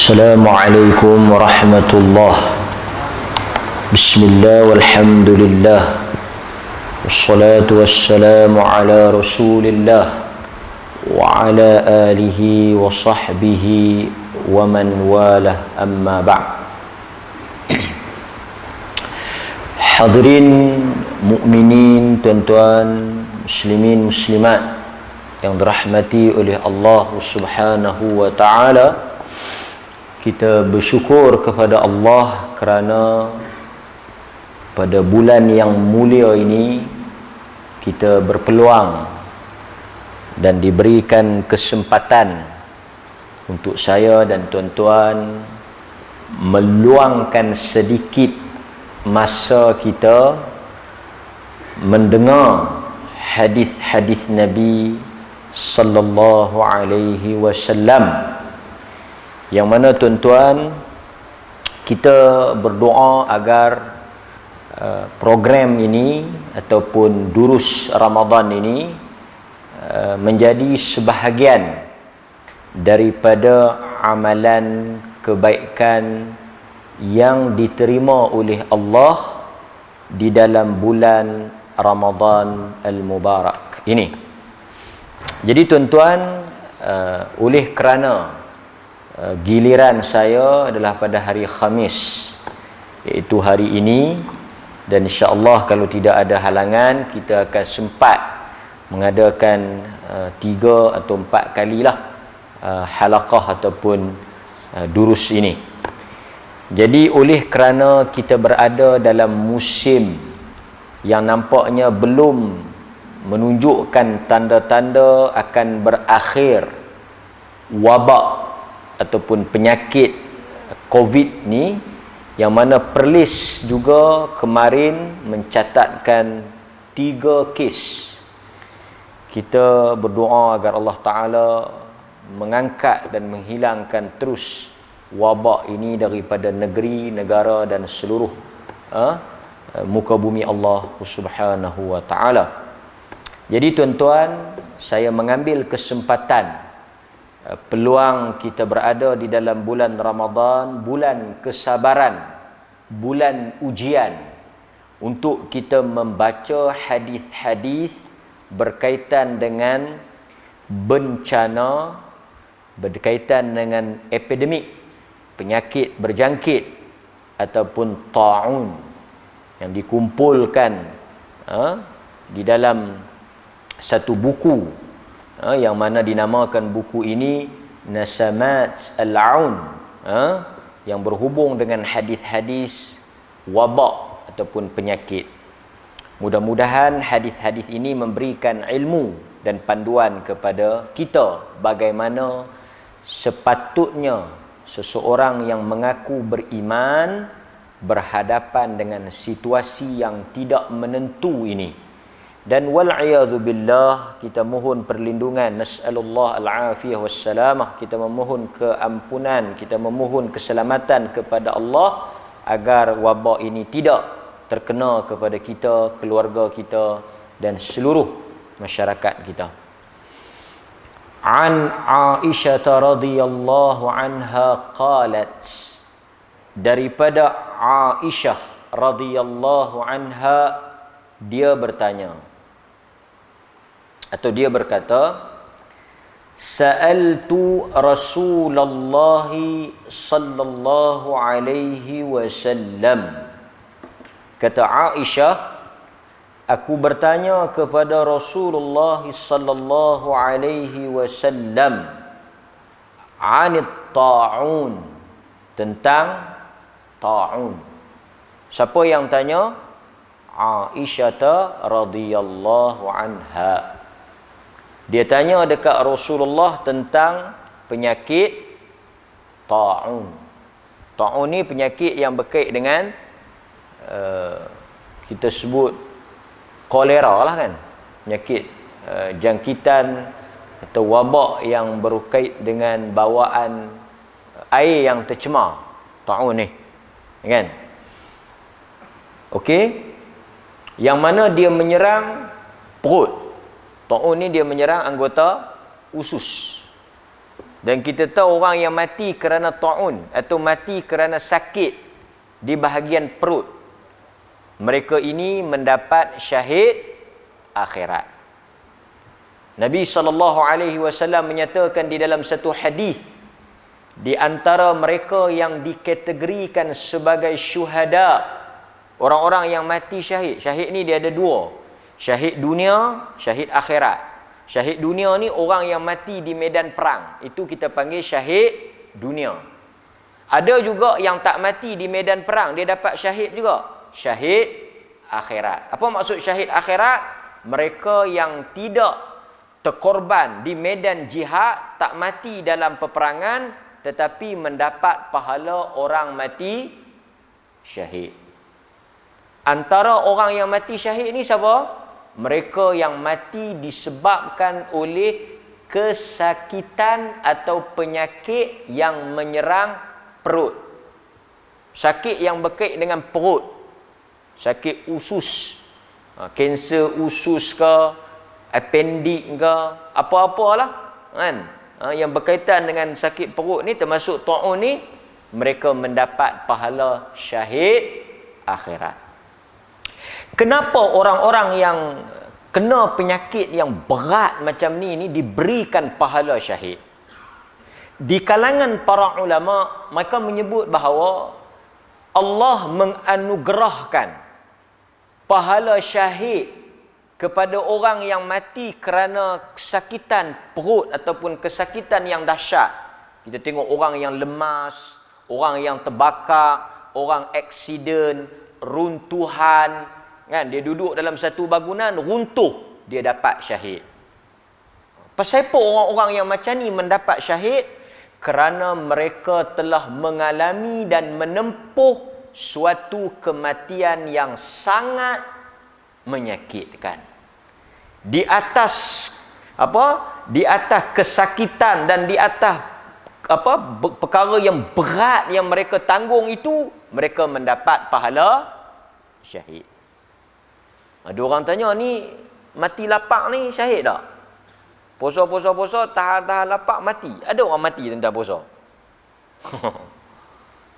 السلام عليكم ورحمة الله. بسم الله والحمد لله والصلاة والسلام على رسول الله وعلى آله وصحبه ومن والاه أما بعد. Hadirin mukminin, tuan-tuan, muslimin, muslimat yang dirahmati oleh Allah Subhanahu wa taala, kita bersyukur kepada Allah kerana pada bulan yang mulia ini kita berpeluang dan diberikan kesempatan untuk saya dan tuan-tuan meluangkan sedikit masa kita mendengar hadis-hadis Nabi sallallahu alaihi wasallam, yang mana tuan-tuan, kita berdoa agar program ini ataupun durus Ramadan ini menjadi sebahagian daripada amalan kebaikan yang diterima oleh Allah di dalam bulan Ramadan al-Mubarak ini. Jadi tuan-tuan, oleh kerana giliran saya adalah pada hari Khamis, iaitu hari ini, dan insya-Allah kalau tidak ada halangan kita akan sempat mengadakan 3 atau 4 kalilah halaqah ataupun durus ini. Jadi oleh kerana kita berada dalam musim yang nampaknya belum menunjukkan tanda-tanda akan berakhir wabak ataupun penyakit COVID ni, yang mana Perlis juga kemarin mencatatkan 3 kes. Kita berdoa agar Allah Ta'ala mengangkat dan menghilangkan terus wabak ini daripada negeri, negara dan seluruh muka bumi Allah Subhanahu wa taala. Jadi tuan-tuan, saya mengambil kesempatan peluang kita berada di dalam bulan Ramadan, bulan kesabaran, bulan ujian, untuk kita membaca hadis-hadis berkaitan dengan bencana, berkaitan dengan epidemik, penyakit berjangkit ataupun ta'un, yang dikumpulkan di dalam satu buku yang mana dinamakan buku ini Nasamat Al-Aun, yang berhubung dengan hadis-hadis wabak ataupun penyakit. Mudah-mudahan hadis-hadis ini memberikan ilmu dan panduan kepada kita bagaimana sepatutnya seseorang yang mengaku beriman berhadapan dengan situasi yang tidak menentu ini. Dan wal'iyadhu billah, kita mohon perlindungan, nas'alullah al-afiyah wassalamah, kita memohon keampunan, kita memohon keselamatan kepada Allah agar wabak ini tidak terkena kepada kita, keluarga kita dan seluruh masyarakat kita. An Aisyah radhiyallahu anha qalat, daripada Aisyah radhiyallahu anha, dia bertanya atau dia berkata, sa'altu Rasulullah sallallahu alaihi wasallam, kata Aisyah, aku bertanya kepada Rasulullah sallallahu alaihi wasallam anit ta'un, tentang ta'un. Siapa yang tanya? Aisyah radhiyallahu anha. Dia tanya dekat Rasulullah tentang penyakit ta'un. Ta'un ni penyakit yang berkait dengan kita sebut kolera lah kan, penyakit jangkitan atau wabak yang berkait dengan bawaan air yang tercemar, ta'un ni kan. Okey, yang mana dia menyerang perut. Ta'un ni dia menyerang anggota usus. Dan kita tahu orang yang mati kerana ta'un atau mati kerana sakit di bahagian perut, mereka ini mendapat syahid akhirat. Nabi SAW menyatakan di dalam satu hadis, di antara mereka yang dikategorikan sebagai syuhada, orang-orang yang mati syahid. Syahid ni dia ada dua. Syahid dunia, syahid akhirat. Syahid dunia ni orang yang mati di medan perang. Itu kita panggil syahid dunia. Ada juga yang tak mati di medan perang, dia dapat syahid juga. Syahid akhirat. Apa maksud syahid akhirat? Mereka yang tidak terkorban di medan jihad, tak mati dalam peperangan, tetapi mendapat pahala orang mati syahid. Antara orang yang mati syahid ni siapa? Mereka yang mati disebabkan oleh kesakitan atau penyakit yang menyerang perut. Sakit yang berkait dengan perut. Sakit usus. Kanser usus ke, appendix ke, apa-apalah. Kan? Yang berkaitan dengan sakit perut ni, termasuk ta'un ni, mereka mendapat pahala syahid akhirat. Kenapa orang-orang yang kena penyakit yang berat macam ni diberikan pahala syahid? Di kalangan para ulama, mereka menyebut bahawa Allah menganugerahkan pahala syahid kepada orang yang mati kerana kesakitan perut ataupun kesakitan yang dahsyat. Kita tengok orang yang lemas, orang yang terbakar, orang aksiden, runtuhan, kan, dia duduk dalam satu bangunan runtuh, dia dapat syahid. Pasal apa orang-orang yang macam ni mendapat syahid? Kerana mereka telah mengalami dan menempuh suatu kematian yang sangat menyakitkan. Di atas Di atas kesakitan dan di atas perkara yang berat yang mereka tanggung itu, mereka mendapat pahala syahid. Ada orang tanya, ni mati lapar ni syahid tak? Puasa, tahan lapar mati. Ada orang mati tentang puasa.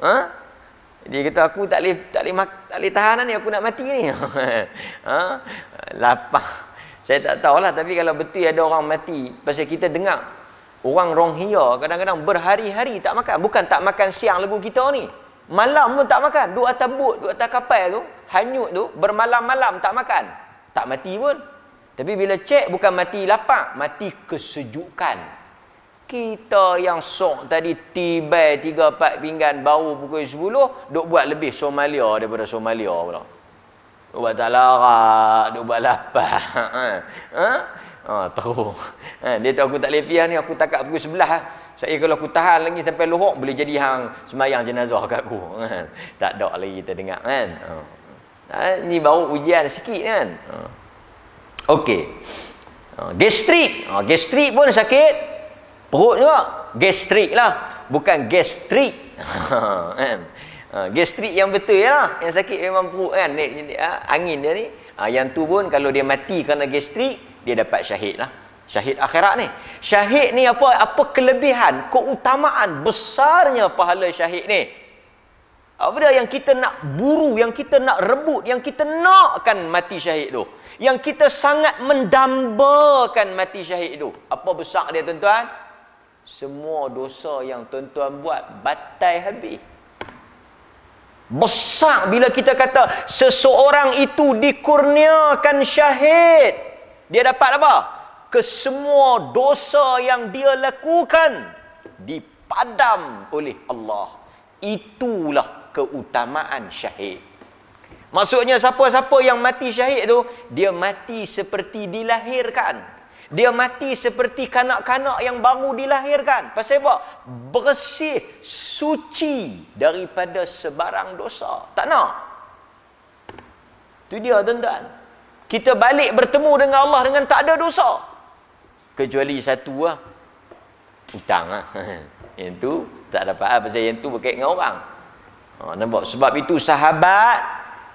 Ha? Dia kata aku tak boleh tahan ni, aku nak mati ni. Ha? Lapar. Saya tak tahulah, tapi kalau betul ada orang mati, pasal kita dengar orang Rohingya kadang-kadang berhari-hari tak makan. Bukan tak makan siang lagu kita ni. Malam pun tak makan. Duduk atas bot, duduk atas kapal tu, hanyut tu, bermalam-malam tak makan. Tak mati pun. Tapi bila cek, bukan mati lapar, mati kesejukan. Kita yang sok tadi tibai 3-4 pinggan baru pukul 10, duk buat lebih Somalia daripada Somalia pula. Duk buat tak larat, duk buat lapar. Teruk. Dia tahu aku tak boleh piah ni, aku takat pukul 11. Saya kalau aku tahan lagi sampai lohok, boleh jadi hang semayang jenazah kat aku. Tak ada lagi kita dengar kan. Ni baru ujian sikit kan. Okey. Gastrik. Gastrik pun sakit perut juga. Gastrik lah, bukan gastrik. Gastrik yang betul lah, yang sakit memang perut kan, angin dia ni. Yang tu pun kalau dia mati kerana gastrik, dia dapat syahid lah. Syahid akhirat ni. Syahid ni apa kelebihan, keutamaan besarnya pahala syahid ni? Apa dia yang kita nak buru, yang kita nak rebut, yang kita nakkan mati syahid tu, yang kita sangat mendambakan mati syahid tu? Apa besar dia tuan-tuan? Semua dosa yang tuan-tuan buat batal habis. Besar bila kita kata seseorang itu dikurniakan syahid. Dia dapat apa? Kesemua dosa yang dia lakukan dipadam oleh Allah. Itulah keutamaan syahid. Maksudnya siapa-siapa yang mati syahid tu, dia mati seperti dilahirkan. Dia mati seperti kanak-kanak yang baru dilahirkan. Pasal apa? Bersih, suci daripada sebarang dosa. Tak nak. Itu dia tuan-tuan. Kita balik bertemu dengan Allah dengan tak ada dosa. Kecuali satu lah. Hutang lah. Yang tu tak dapat apa. Pasal yang tu berkait dengan orang. Nampak? Sebab itu sahabat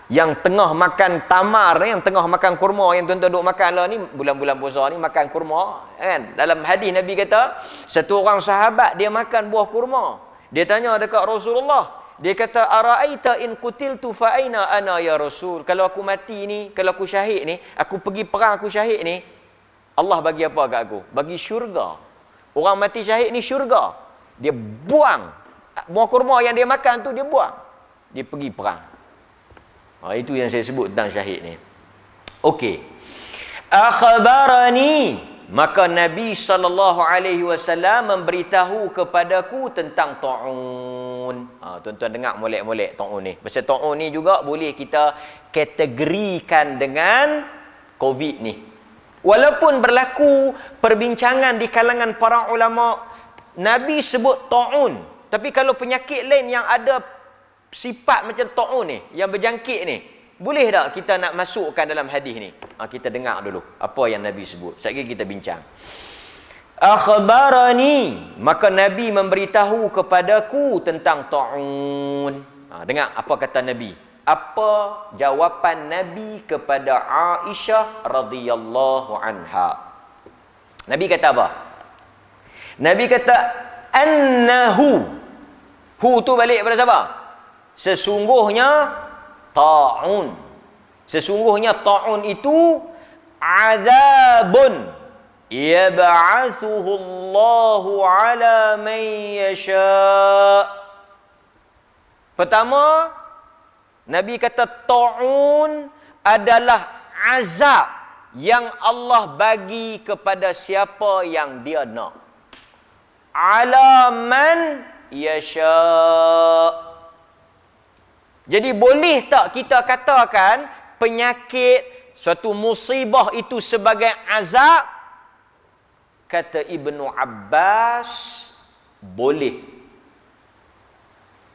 yang tengah makan tamar ni, yang tengah makan kurma, yang tuan-tuan duk makan lah ni, bulan-bulan puasa ni makan kurma kan. Dalam hadis Nabi kata, satu orang sahabat dia makan buah kurma. Dia tanya dekat Rasulullah, dia kata, araaita in qutiltu fa aina ana ya Rasul? Kalau aku mati ni, kalau aku syahid ni, aku pergi perang aku syahid ni, Allah bagi apa kat aku? Bagi syurga. Orang mati syahid ni syurga. Dia buang buah kurma yang dia makan tu, dia buang. Dia pergi perang. Itu yang saya sebut tentang syahid ni. Okey. Akhbarani, maka Nabi SAW memberitahu kepadaku tentang ta'un. Tuan-tuan dengar molek-molek ta'un ni. Pasal ta'un ni juga boleh kita kategorikan dengan COVID ni. Walaupun berlaku perbincangan di kalangan para ulama, Nabi sebut ta'un. Tapi kalau penyakit lain yang ada sifat macam ta'un ni, yang berjangkit ni, boleh tak kita nak masukkan dalam hadis ni? Kita dengar dulu apa yang Nabi sebut. Sekejap kita bincang. Akhbarani, maka Nabi memberitahu kepadaku tentang ta'un. Dengar apa kata Nabi. Apa jawapan Nabi kepada Aisyah radhiyallahu anha. Nabi kata apa? Nabi kata annahu. Hu tu balik pada siapa? Sesungguhnya ta'un. Sesungguhnya ta'un itu azabun yab'athuhu Allahu ala man yasha'. Pertama, Nabi kata ta'un adalah azab yang Allah bagi kepada siapa yang dia nak. Ala man yasha'. Jadi boleh tak kita katakan penyakit, suatu musibah itu sebagai azab? Kata Ibnu Abbas, boleh.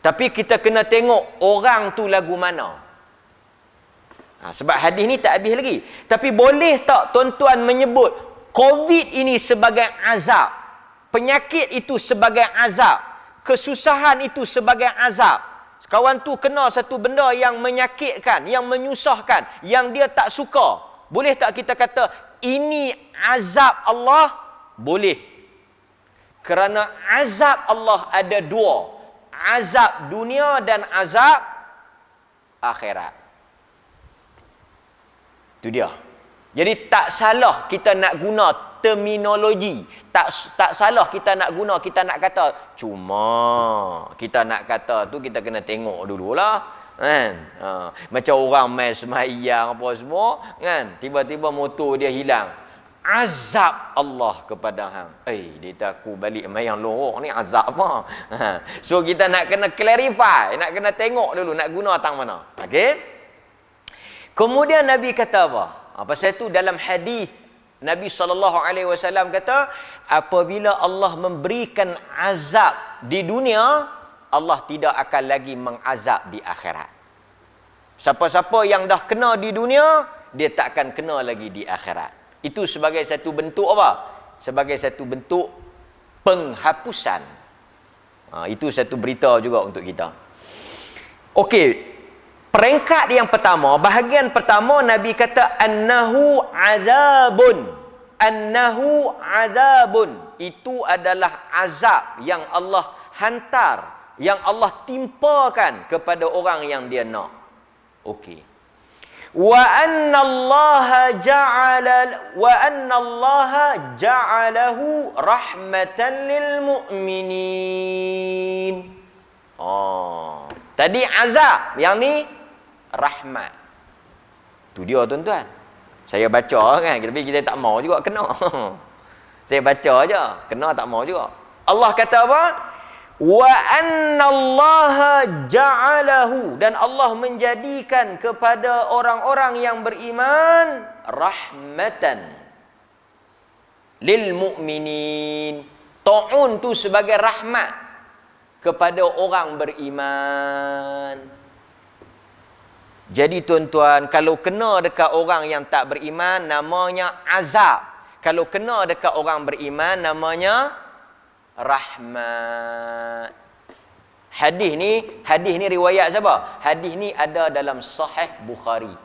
Tapi kita kena tengok orang tu lagu mana. Sebab hadis ni tak habis lagi. Tapi boleh tak tuan-tuan menyebut COVID ini sebagai azab? Penyakit itu sebagai azab? Kesusahan itu sebagai azab? Kawan tu kena satu benda yang menyakitkan, yang menyusahkan, yang dia tak suka. Boleh tak kita kata ini azab Allah? Boleh. Kerana azab Allah ada dua. Azab dunia dan azab akhirat. Itu dia. Jadi tak salah kita nak guna terminologi. Tak salah kita nak guna, kita nak kata. Cuma kita nak kata tu kita kena tengok dululah, kan? Macam orang main semayang apa semua, kan? Tiba-tiba motor dia hilang. Azab Allah kepada hang. Dia takut balik mayang lorok ni azab apa? So kita nak kena clarify, nak kena tengok dulu nak guna tang mana. Okey? Kemudian Nabi kata apa? Pasal itu dalam hadis Nabi SAW kata, apabila Allah memberikan azab di dunia, Allah tidak akan lagi mengazab di akhirat. Siapa-siapa yang dah kena di dunia, dia tak akan kena lagi di akhirat. Itu sebagai satu bentuk apa? Sebagai satu bentuk penghapusan. Itu satu berita juga untuk kita. Okey. Peringkat yang pertama, bahagian pertama Nabi kata annahu azabun. Annahu azabun. Itu adalah azab yang Allah hantar, yang Allah timpakan kepada orang yang dia nak. Okey. Wa anna Allah ja'alahu rahmatan lil mu'minin. Tadi azab, yang ni rahmat. Tu dia tuan-tuan. Saya baca kan, tapi kita tak mau juga kena. Saya baca aja, kena tak mau juga. Allah kata apa? Wa annallaha ja'alahu, dan Allah menjadikan kepada orang-orang yang beriman rahmatan lil mu'minin. Ta'un tu sebagai rahmat kepada orang beriman. Jadi tuan-tuan, kalau kena dekat orang yang tak beriman, namanya azab. Kalau kena dekat orang beriman, namanya rahmat. Hadis ni riwayat siapa? Hadis ni ada dalam Sahih Bukhari.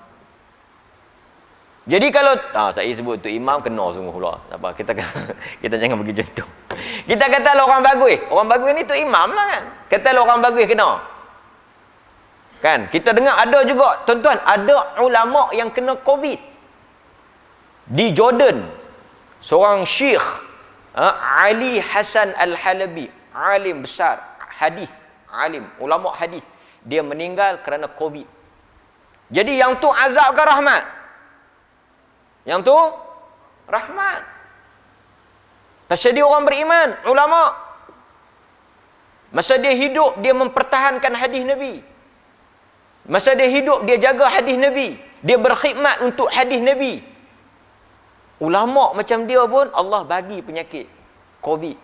Jadi kalau saya sebut tu imam kena sungguh pula. Tak apa, kita jangan bagi contoh. Kita kata orang bagus ni tu imam lah kan. Kata orang bagus kena. Kan? Kita dengar ada juga, tuan-tuan, ada ulama yang kena COVID. Di Jordan, seorang syekh Ali Hasan Al-Halabi, alim besar hadis, alim ulama hadis, dia meninggal kerana COVID. Jadi yang tu azab ke rahmat? Yang tu rahmat. Pasal dia orang beriman, ulama. Masa dia hidup, dia mempertahankan hadis Nabi. Masa dia hidup, dia jaga hadis Nabi. Dia berkhidmat untuk hadis Nabi. Ulama macam dia pun Allah bagi penyakit COVID.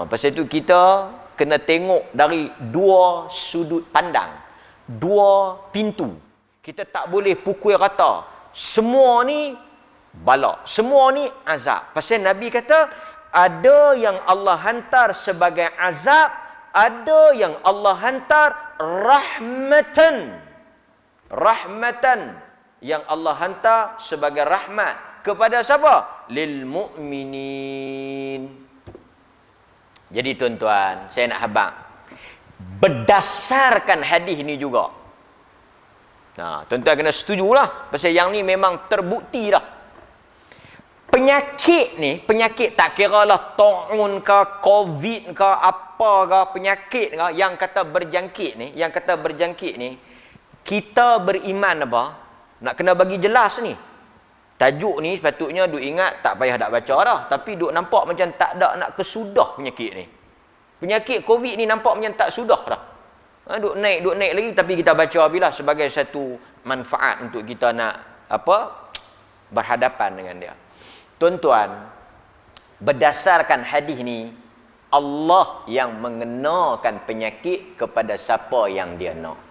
Pasal itu kita kena tengok dari dua sudut pandang, dua pintu. Kita tak boleh pukul rata. Semua ni bala, semua ni azab. Pasal Nabi kata ada yang Allah hantar sebagai azab, ada yang Allah hantar rahmatan. Rahmatan yang Allah hantar sebagai rahmat kepada siapa? Lil mu'minin. Jadi tuan-tuan, saya nak habaq, berdasarkan hadis ni juga. Tuan-tuan kena setujulah, pasal yang ni memang terbukti dah. Penyakit ni, penyakit tak kira lah ta'un ke, COVID ke, apa ke, penyakit ke, yang kata berjangkit ni, kita beriman apa? Nak kena bagi jelas ni. Tajuk ni sepatutnya duk ingat, tak payah nak baca dah. Tapi duk nampak macam tak ada nak kesudah penyakit ni. Penyakit COVID ni nampak macam tak sudah dah. Duk naik lagi. Tapi kita baca bila sebagai satu manfaat untuk kita nak berhadapan dengan dia. Tuan-tuan, berdasarkan hadis ni, Allah yang mengenakan penyakit kepada siapa yang dia nak.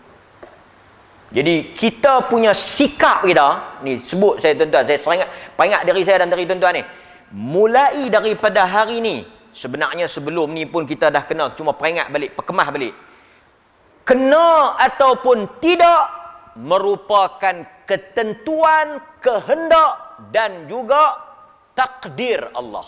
Jadi kita punya sikap kita, ni sebut saya tuan-tuan, saya peringat diri saya dan diri tuan-tuan ni. Mulai daripada hari ni, sebenarnya sebelum ni pun kita dah kena, cuma peringat balik, perkemah balik. Kena ataupun tidak merupakan ketentuan, kehendak dan juga takdir Allah.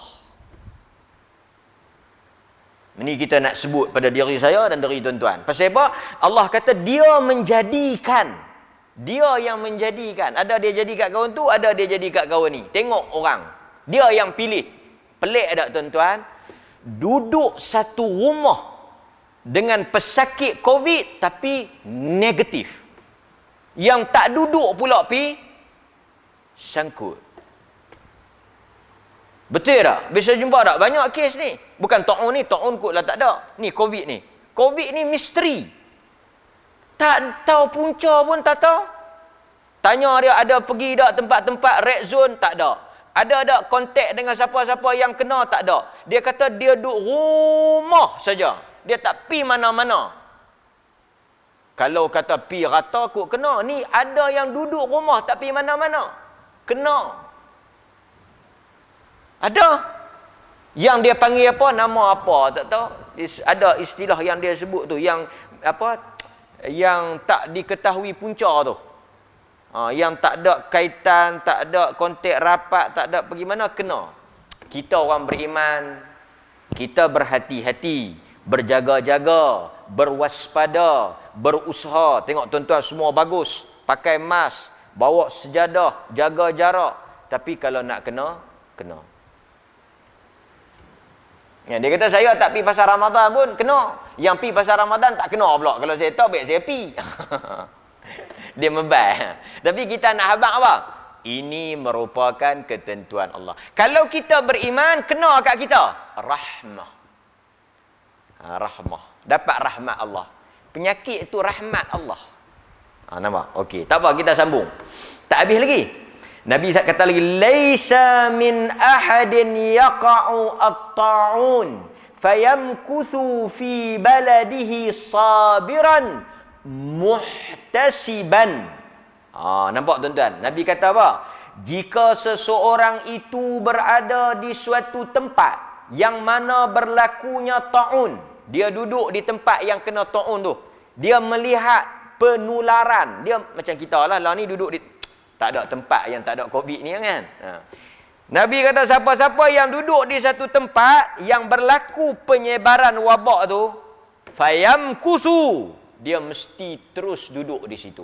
Ini kita nak sebut pada diri saya dan diri tuan-tuan. Pasal apa? Allah kata dia menjadikan. Dia yang menjadikan. Ada dia jadi kat kawan tu, ada dia jadi kat kawan ni. Tengok orang. Dia yang pilih. Pelik tak tuan-tuan? Duduk satu rumah dengan pesakit COVID tapi negatif. Yang tak duduk pula sangkut. Betul tak? Bisa jumpa tak? Banyak kes ni. Bukan ta'un ni, ta'un kot lah tak ada. Ni COVID ni. COVID ni misteri. Tak tahu punca pun tak tahu. Tanya dia ada pergi tak tempat-tempat red zone? Tak ada. Ada tak kontak dengan siapa-siapa yang kena? Tak ada. Dia kata dia duduk rumah saja. Dia tak pi mana-mana. Kalau kata pi rata kot kena. Ni ada yang duduk rumah tak pi mana-mana. Kena. Ada yang dia panggil apa, nama apa tak tahu. Ada istilah yang dia sebut tu, yang yang tak diketahui punca tu. Yang tak ada kaitan, tak ada kontak rapat, tak ada pergi mana, kena. Kita orang beriman, kita berhati-hati, berjaga-jaga, berwaspada, berusaha. Tengok tuan-tuan semua bagus, pakai mask, bawa sejadah, jaga jarak. Tapi kalau nak kena, kena. Ya, dia kata saya tak pi pasal Ramadan pun kena. Yang pi pasal Ramadan tak kena pula. Kalau saya tahu baik saya pi. Dia mebal. Tapi kita nak habaq apa? Ini merupakan ketentuan Allah. Kalau kita beriman, kena kat kita rahmah. Rahmah. Dapat rahmat Allah. Penyakit itu rahmat Allah. Nampak? Okey, tak apa, kita sambung. Tak habis lagi. Nabi kata lagi, laisa min ahadin yaqa'u at-ta'un fayamkuthu fi baladihi sabiran muhtasiban. Nampak tuan-tuan? Nabi kata apa? Jika seseorang itu berada di suatu tempat yang mana berlakunya ta'un. Dia duduk di tempat yang kena ta'un tu. Dia melihat penularan. Dia macam kita lah ni duduk di tak ada tempat yang tak ada COVID ni kan. Nabi kata siapa-siapa yang duduk di satu tempat yang berlaku penyebaran wabak tu, fayamkusu, dia mesti terus duduk di situ.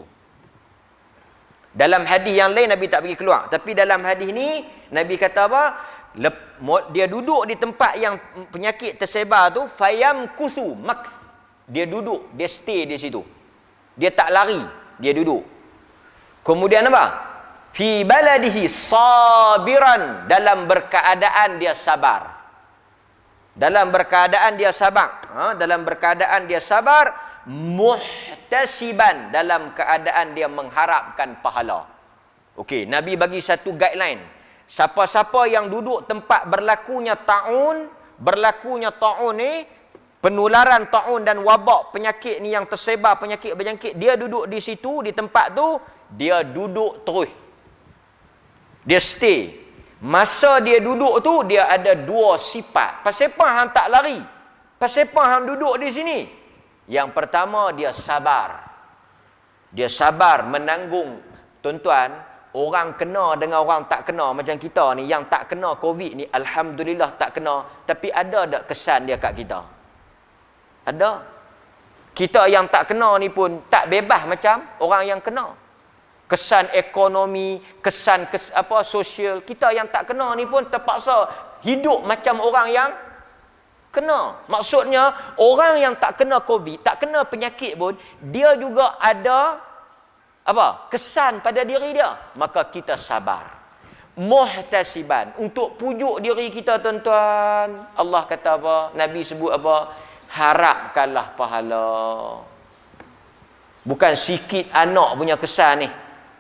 Dalam hadis yang lain Nabi tak pergi keluar, tapi dalam hadis ni Nabi kata apa? Dia duduk di tempat yang penyakit tersebar tu, fayamkusu, dia duduk, dia stay di situ. Dia tak lari, dia duduk. Kemudian apa? Fi baladihi sabiran, dalam berkeadaan dia sabar. Dalam berkeadaan dia sabar. Dalam berkeadaan dia sabar, muhtasiban, dalam keadaan dia mengharapkan pahala. Okey, Nabi bagi satu guideline. Siapa-siapa yang duduk tempat berlakunya ta'un ni, penularan ta'un dan wabak penyakit ni yang tersebar, penyakit berjangkit, dia duduk di situ, di tempat tu, dia duduk terus. Dia stay. Masa dia duduk tu, dia ada dua sifat. Pasal apa hang tak lari? Pasal apa hang duduk di sini? Yang pertama, dia sabar. Dia sabar menanggung. Tuan-tuan, orang kena dengan orang tak kena macam kita ni, yang tak kena COVID ni, alhamdulillah tak kena, tapi ada tak kesan dia kat kita? Ada. Kita yang tak kena ni pun tak bebas macam orang yang kena. Kesan ekonomi, kesan sosial. Kita yang tak kena ni pun terpaksa hidup macam orang yang kena. Maksudnya, orang yang tak kena COVID, tak kena penyakit pun, dia juga ada kesan pada diri dia. Maka kita sabar. Muhtasiban, untuk pujuk diri kita, tuan-tuan. Allah kata apa? Nabi sebut apa? Harapkanlah pahala. Bukan sikit anak punya kesan ni.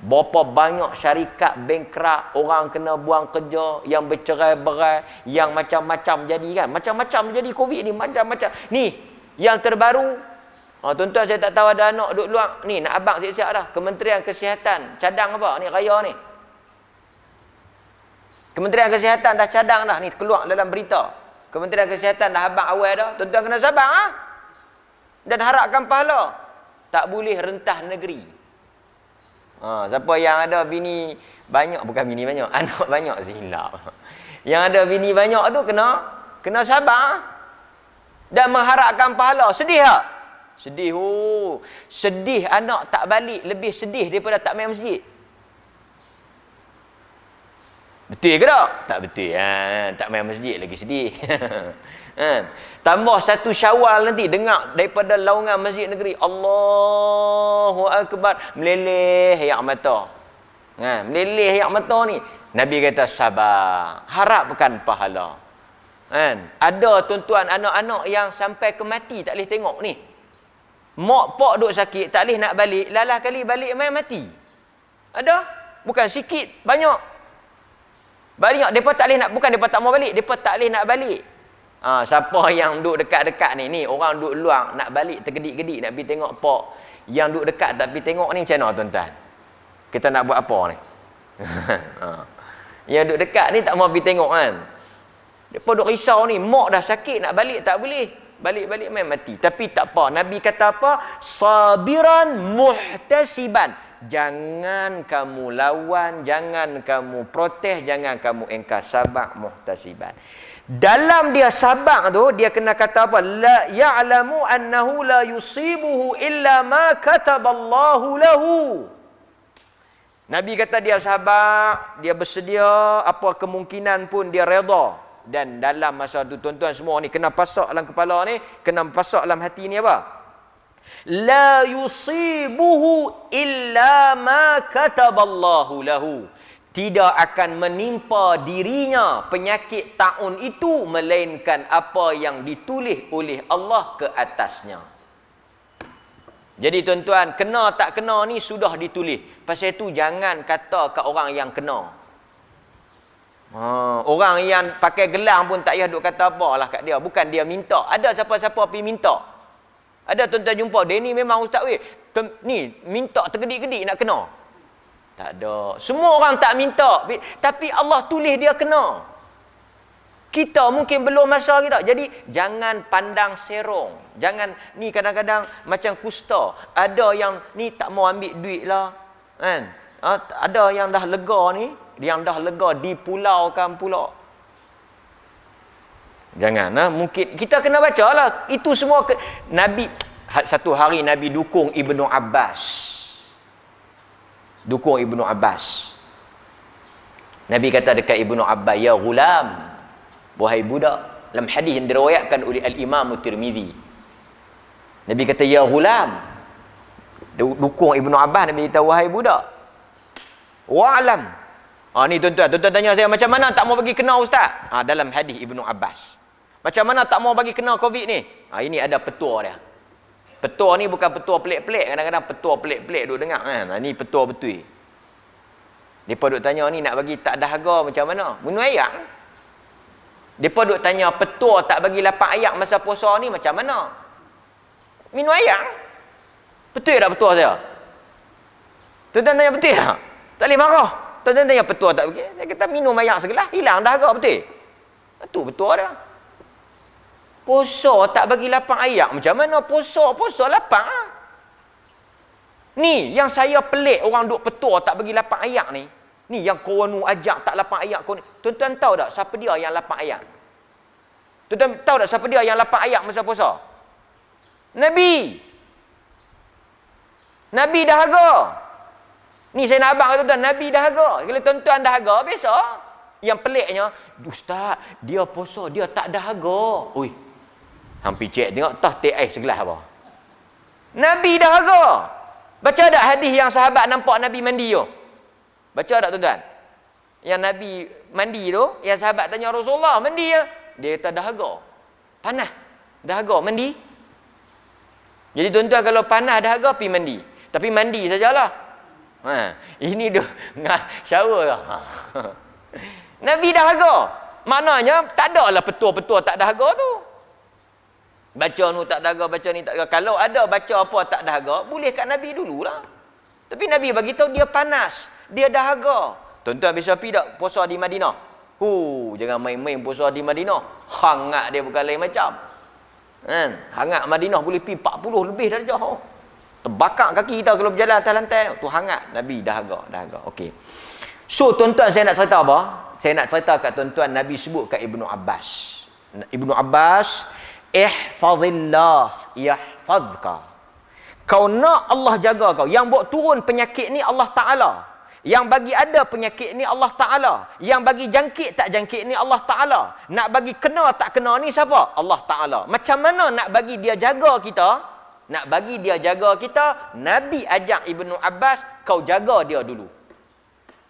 Berapa banyak syarikat bankrupt, orang kena buang kerja, yang bercerai-berai, yang macam-macam jadi kan. Macam-macam jadi COVID ni, macam-macam. Ni, yang terbaru, tuan-tuan saya tak tahu ada anak duduk luar. Ni, nak abang siap-siap dah. Kementerian Kesihatan, cadang apa? Ni, raya ni. Kementerian Kesihatan dah cadang dah. Ni, keluar dalam berita. Kementerian Kesihatan dah abang awal dah. Tuan-tuan kena sabar, dan harapkan pahala. Tak boleh rentah negeri. Siapa yang ada bini banyak, bukan bini banyak, anak banyak silap. Yang ada bini banyak tu kena sabar dan mengharapkan pahala. Sedih tak? Sedih. Sedih anak tak balik lebih sedih daripada tak main masjid. Betul ke tak? Tak betul. Tak main masjid lagi sedih. Tambah satu Syawal nanti dengar daripada laungan masjid negeri, Allahu Akbar, meleleh air mata. Meleleh air mata ni. Nabi kata sabar, harapkan pahala. Ada tuan-tuan anak-anak yang sampai ke mati tak boleh tengok ni. Mak pak duk sakit tak boleh nak balik, lalah kali balik main mati. Ada? Bukan sikit, banyak. Banyak depa tak boleh nak, bukan depa tak mau balik, depa tak boleh nak balik. Siapa yang duduk dekat-dekat ni, orang duduk luar nak balik tergedik-gedik nak pergi tengok pak. Yang duduk dekat tak pergi tengok ni macam mana tuan-tuan? Kita nak buat apa ni? Yang duduk dekat ni tak mau pergi tengok kan. Depa duk risau ni, mak dah sakit nak balik tak boleh. Balik-balik main mati. Tapi tak apa. Nabi kata apa? Sabiran muhtasiban. Jangan kamu lawan, jangan kamu protes, jangan kamu engkar, sabar muhtasiban. Dalam dia sabar tu, dia kena kata apa? La ya'lamu annahu la yusibuhu illa ma kataballahu lahu. Nabi kata dia sabar, dia bersedia, apa kemungkinan pun dia redha. Dan dalam masa tu, tuan-tuan semua ni, kena pasak dalam kepala ni, kena pasak dalam hati ni apa? La yusibuhu illa ma kataballahu lahu. Tidak akan menimpa dirinya penyakit taun itu melainkan apa yang ditulis oleh Allah ke atasnya. Jadi tuan-tuan, kena tak kena ni sudah ditulis. Pasal itu jangan kata kat orang yang kena. Orang yang pakai gelang pun tak payah duk kata apalah kat dia. Bukan dia minta. Ada siapa-siapa pergi minta. Ada tuan-tuan jumpa, dia ni memang ustaz ni minta tergedik-gedik nak kena. Tak ada. Semua orang tak minta, tapi Allah tulis dia kena. Kita mungkin belum masa kita. Jadi jangan pandang serong. Jangan ni kadang-kadang macam kusta. Ada yang ni tak mau ambil duit lah. Kan? Ada yang dah lega ni, yang dah lega dipulaukan pula. Jangan mungkin kita kena baca lah. Itu semua Nabi satu hari Nabi dukung Ibnu Abbas. Dukung Ibnu Abbas. Nabi kata dekat Ibnu Abbas, ya ghulam, wahai budak. Dalam hadis yang diriwayatkan oleh Al-Imam Tirmizi. Nabi kata, ya ghulam. Dukung Ibnu Abbas. Nabi kata, wahai budak. Wa'alam. Ni tuan-tuan tanya saya, macam mana tak mau bagi kena ustaz? Dalam hadis Ibnu Abbas. Macam mana tak mau bagi kena COVID ni? Ini ada petua dia. Petua ni bukan petua pelik-pelik. Kadang-kadang petua pelik-pelik duk dengar kan. Ni petua betul. Depa duk tanya ni nak bagi tak dahaga macam mana? Minum air. Depa duk tanya petua tak bagi 8 ayat masa puasa ni macam mana? Minum air. Betul tak petua saya? Tuan-tuan tanya betul tak? Tak boleh marah. Tuan-tuan tanya petua tak bagi. Saya kata minum air segelas hilang dahaga betul. Itu petua dia. Puasa tak bagi 8 ayat macam mana? Puasa 8. Ni yang saya pelik orang duk petua tak bagi 8 ayat ni. Ni yang koronu ajak tak 8 ayat. Tuan-tuan tahu tak siapa dia yang 8 ayat? Tuan-tuan tahu tak siapa dia yang 8 ayat masa puasa? Nabi. Nabi dahaga. Ni saya nak abang tuan-tuan, Nabi dahaga. Kalau tuan-tuan dahaga biasa. Yang peliknya, ustaz, dia puasa dia tak dahaga. Oi. Hampir cek tengok tah teh ais segelas apa. Nabi dahaga. Baca tak hadis yang sahabat nampak Nabi mandi tu? Baca tak tuan-tuan? Yang Nabi mandi tu, yang sahabat tanya Rasulullah, mandi ya? Dia kata dahaga. Panas. Dahaga mandi. Jadi tuan-tuan kalau panas dahaga pergi mandi. Tapi mandi sajalah. Ini dia shower lah. Nabi dahaga. Maknanya tak ada lah petua-petua tak dahaga tu. Baca ni tak dahaga, baca ni tak dahaga. Kalau ada baca apa tak dahaga, boleh kat Nabi dululah. Tapi Nabi bagi tahu dia panas, dia dahaga. Tuan-tuan bisa pergi tak puasa di Madinah? Jangan main-main puasa di Madinah. Hangat dia bukan lain macam. Kan? Hangat Madinah boleh pergi 40 lebih darjah. Terbakar kaki kita kalau berjalan atas lantai. Tu hangat. Nabi dahaga. Okey. So tuan-tuan saya nak cerita apa? Saya nak cerita kat tuan-tuan Nabi sebut kat Ibnu Abbas. Ibnu Abbas, ihfazillah yahfazka. Kau nak Allah jaga kau. Yang buat turun penyakit ni Allah Ta'ala. Yang bagi ada penyakit ni Allah Ta'ala. Yang bagi jangkit tak jangkit ni Allah Ta'ala. Nak bagi kena tak kena ni siapa? Allah Ta'ala. Macam mana nak bagi dia jaga kita? Nak bagi dia jaga kita, Nabi ajak Ibnu Abbas, kau jaga dia dulu.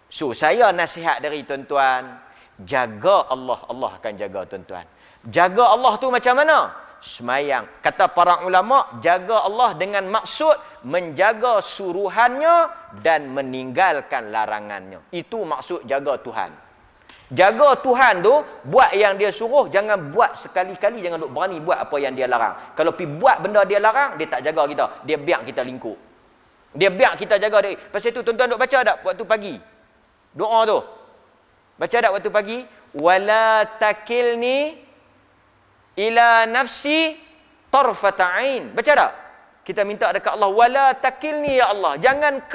So, saya nasihat dari tuan-tuan, jaga Allah, Allah akan jaga tuan-tuan. Jaga Allah tu macam mana? Semayang. Kata para ulama, jaga Allah dengan maksud menjaga suruhannya dan meninggalkan larangannya. Itu maksud jaga Tuhan. Jaga Tuhan tu, buat yang dia suruh, jangan buat sekali-kali, jangan duk berani buat apa yang dia larang. Kalau pergi buat benda dia larang, dia tak jaga kita. Dia biar kita lingkup. Dia biar kita jaga dia. Pasal itu tuan-tuan duk baca tak waktu pagi? Doa tu. Baca tak waktu pagi? Wala takilni ila nafsi tarfata ain. Baca tak? Kita minta dekat Allah, wala takilni ya Allah. Jangan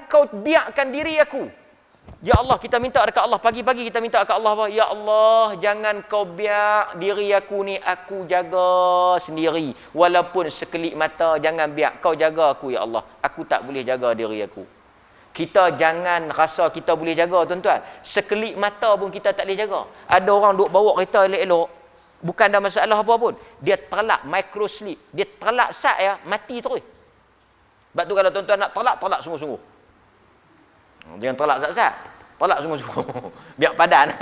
kau biarkan diri aku. Ya Allah, kita minta dekat Allah. Pagi-pagi kita minta dekat Allah apa? Ya Allah, jangan kau biar diri aku ni aku jaga sendiri. Walaupun sekelip mata, jangan biar kau jaga aku ya Allah. Aku tak boleh jaga diri aku. Kita jangan rasa kita boleh jaga tuan-tuan. Sekelip mata pun kita tak boleh jaga. Ada orang duk bawa kereta elok-elok. Bukan ada masalah apa pun. Dia terlak micro sleep. Dia terlak sat ya, mati terus. Sebab tu kalau tuan-tuan nak terlak sungguh-sungguh. Jangan terlak sat-sat. Terlak sungguh-sungguh. Biar padan.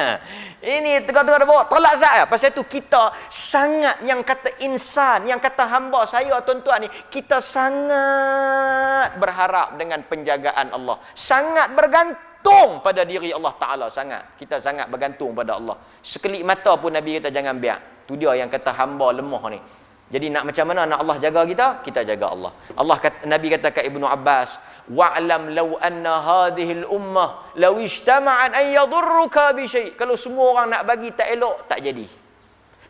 Ini tengah-tengah dah bawa. Terlak sat ya. Pasal tu kita sangat, yang kata insan, yang kata hamba saya tuan-tuan ni, kita sangat berharap dengan penjagaan Allah. Sangat bergantung pada diri Allah Ta'ala. Sangat. Kita sangat bergantung pada Allah. Sekelip mata pun Nabi kata jangan biar. Tu dia yang kata hamba lemah ni. Jadi nak macam mana nak Allah jaga kita? Kita jaga Allah. Nabi kata kat Ibnu Abbas, wa'lam law anna hadhihi al-ummah law ijtama'an an yadurruka bi syai'. Kalau semua orang nak bagi tak elok, tak jadi.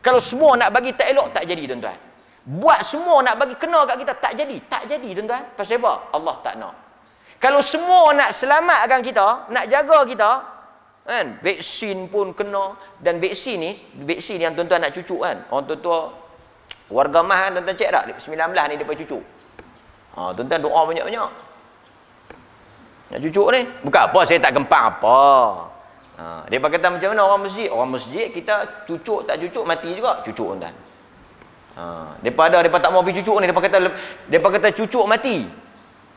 Kalau semua nak bagi tak elok, tak jadi, tuan-tuan. Buat semua nak bagi kena kat kita, tak jadi. Tak jadi, tuan-tuan. Pasal apa? Allah tak nak. Kalau semua nak selamatkan kita, nak jaga kita, kan? Vaksin pun kena. Dan vaksin yang tuan-tuan nak cucuk kan. Orang tua-tua warga mah kan, tuan-tuan cek tak? 19 ni depa cucuk. Tuan-tuan doa banyak-banyak. Nak cucuk ni. Bukan apa saya tak gempang apa. Depa kata macam mana orang masjid? Orang masjid kita cucuk tak cucuk mati juga. Cucuk, tuan-tuan. Depa tak mau pergi cucuk ni. Depa kata cucuk mati.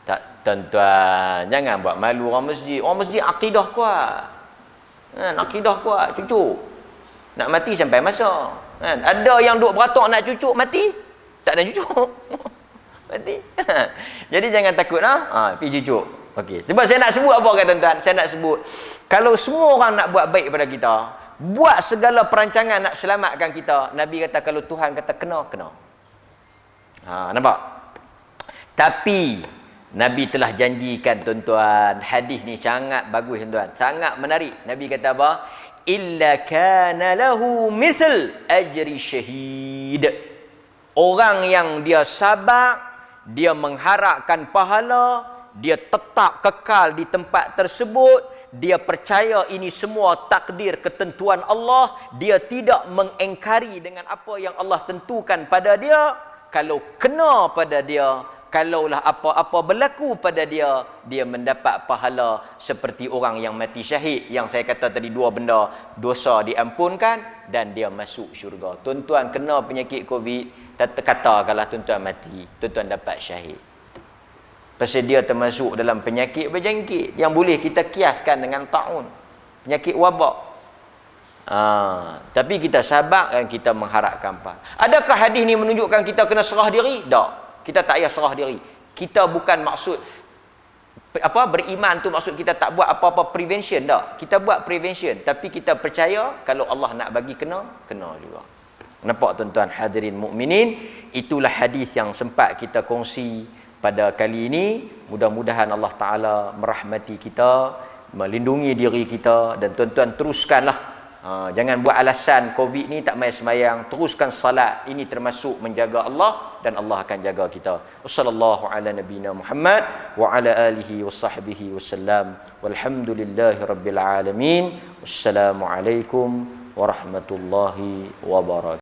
Tak, tuan-tuan, jangan buat malu orang masjid. Orang masjid akidah kuat. Akidah kuat, cucuk. Nak mati sampai masa. Ada yang duk beratok nak cucuk mati, tak nak cucuk. Mati. Jadi jangan takut pergi cucuk. Okey. Sebab saya nak sebut apa kata tuan-tuan? Saya nak sebut kalau semua orang nak buat baik pada kita, buat segala perancangan nak selamatkan kita, Nabi kata kalau Tuhan kata kena. Nampak? Tapi Nabi telah janjikan, tuan-tuan. Hadis ni sangat bagus, tuan-tuan. Sangat menarik. Nabi kata apa? Illa kana lahu misl ajri syahid. Orang yang dia sabar, dia mengharapkan pahala, dia tetap kekal di tempat tersebut, dia percaya ini semua takdir ketentuan Allah, dia tidak mengingkari dengan apa yang Allah tentukan pada dia. Kalau kena pada dia, kalaulah apa-apa berlaku pada dia, dia mendapat pahala seperti orang yang mati syahid. Yang saya kata tadi dua benda, dosa diampunkan dan dia masuk syurga. Tuan-tuan kena penyakit COVID, katakanlah tuan-tuan mati, tuan-tuan dapat syahid. Pasal dia termasuk dalam penyakit berjangkit yang boleh kita kiaskan dengan taun, penyakit wabak. Tapi kita sabar dan kita mengharapkan apa? Adakah hadis ni menunjukkan kita kena serah diri? Tak. Kita tak payah serah diri. Kita bukan maksud beriman tu maksud kita tak buat apa-apa prevention, tak. Kita buat prevention, tapi kita percaya kalau Allah nak bagi kena juga. Nampak tuan-tuan hadirin mukminin, itulah hadis yang sempat kita kongsi pada kali ini. Mudah-mudahan Allah Taala merahmati kita, melindungi diri kita, dan tuan-tuan teruskanlah. Jangan buat alasan COVID ni tak mai sembahyang, teruskan salat. Ini termasuk menjaga Allah dan Allah akan jaga kita. Wassallallahu ala nabiyina Muhammad wa ala alihi wasahbihi wasallam. Walhamdulillahirabbil alamin. Wassalamualaikum warahmatullahi wabarakatuh.